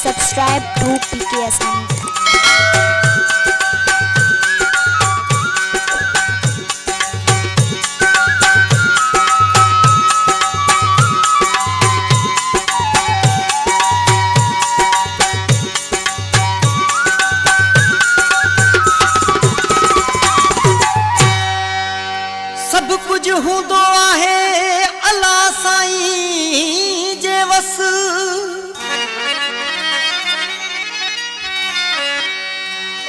subscribe to PK Asani. सब कुछ हूंदो आहे अल्लाह साईं जे वस।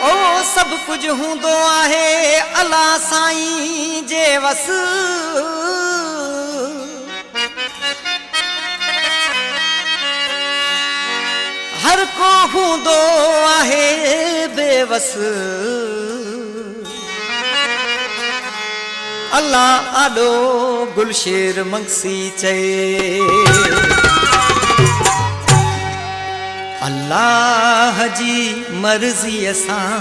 ओ सब कुछ हूंदो आहे अल्लाह साईं जे वस। हर को हूंदो आहे बेवस। अल्लाह आडो गुलशेर मंगसी चए। अल्लाह जी मर्ज़ी सां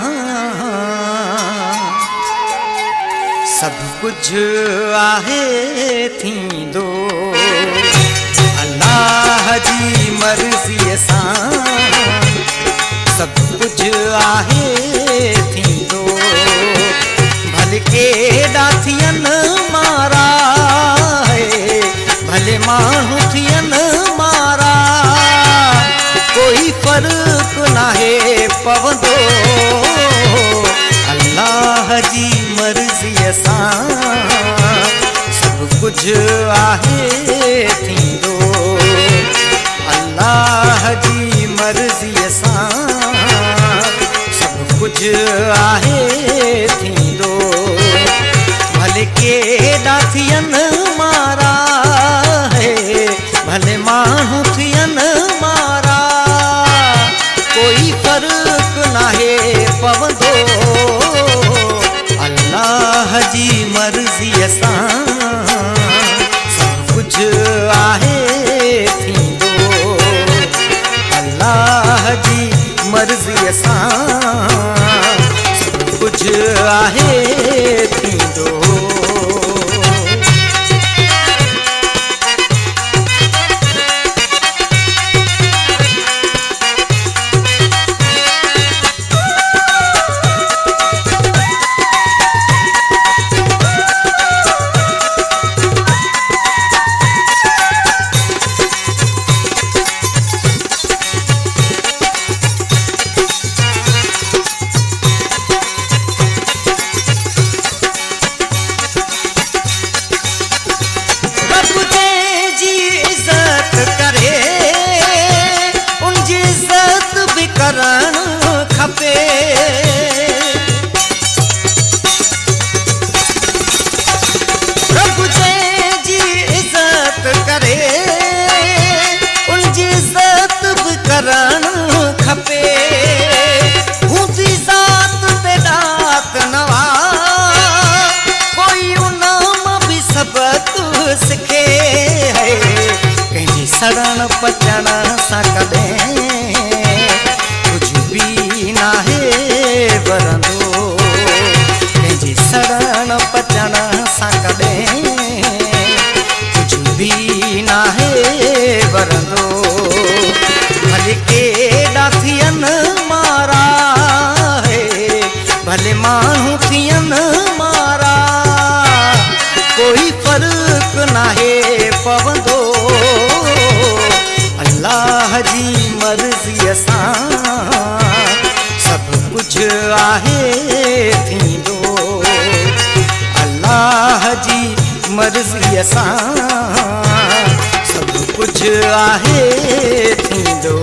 सब कुछ आहे थींदो। अल्लाह जी मर्ज़ी सां सब कुछ आहे थींदो। भले केॾा थियनि मारा भले माण्हू थियनि मारा कोई फ़र्क़ नाहे पवंदो। अल्लाह जी मर्ज़ीअ सां सब कुछ आहे थींदो। अल्लाह जी मर्ज़ीअ सां सब कुछ आहे थींदो। भले केॾा थियनि मारा भले माण्हू थियनि मारा कोई फ़र्क़ नाहे पवंदो। अल्लाह जी मर्ज़ीअ सां सब कुछ आहे थींदो। अल्लाह जी मर्ज़ीअ सां सब कुछ आहे थींदो। खपे प्रभु जी इज़त करे उनजी इज़त भी करणु खपे। हूंदी ज़ात ते ॾात नवा कोई उन मां बि सबक सिखे। कंहिंजी सड़ण पचण सां कॾहिं नाहे वरंदो। कंहिंजी सड़ण पचण सां कॾहिं कुझु बि नाहे वरंदो। भले केॾा थियनि मारा भले माण्हू थियनि मारा कोई फ़र्क़ नाहे पवंदो। अल्लाह जी मर्ज़ीअ सां सब कुछ आहे थींदो। अल्लाह जी मर्ज़ीअ सां सब कुछ आहे थींदो।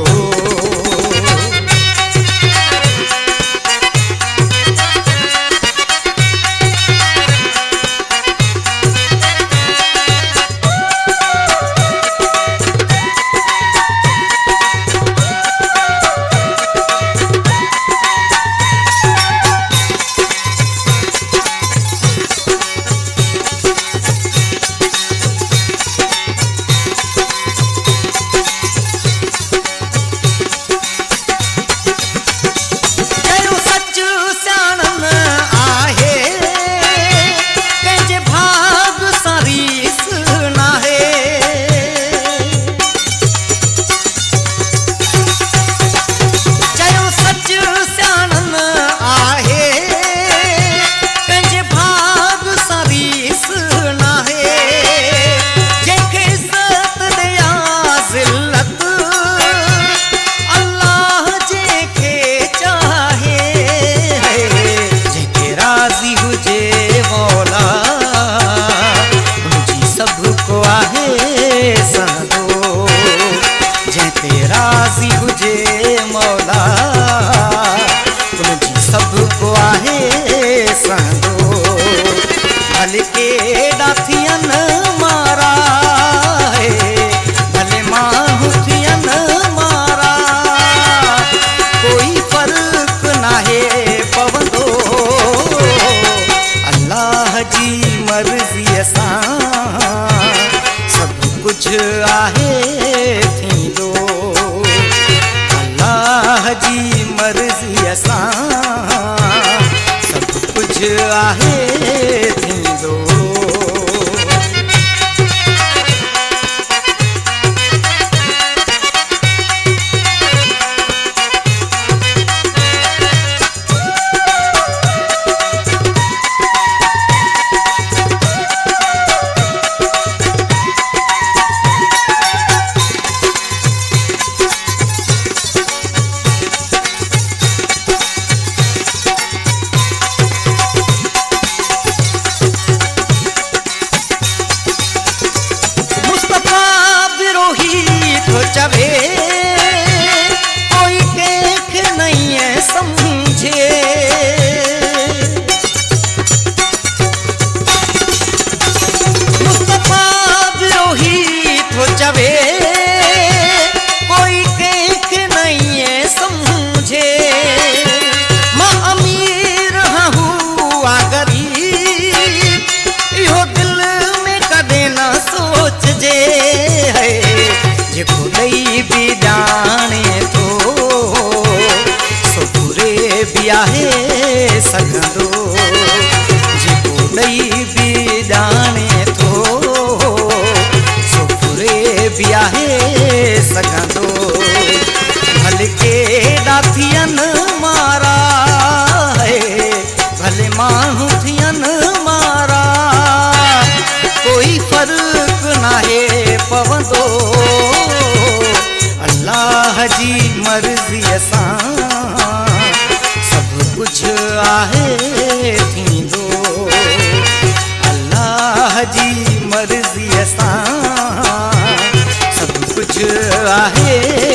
ॾेई बि ॼाणे थो सो घुरे बि आहे सघंदो जेको ॾेई बि ॼाणे थो सो घुरे बि आहे सघंदो भले केॾा थियनि मारा भले माण्हू थियनि मारा कोई फ़र्क़ु नाहे पवंदो अल्लाह जी मर्ज़ीअ सां सभु कुझु आहे थींदो अल्लाह जी मर्ज़ीअ सां सभु कुझु आहे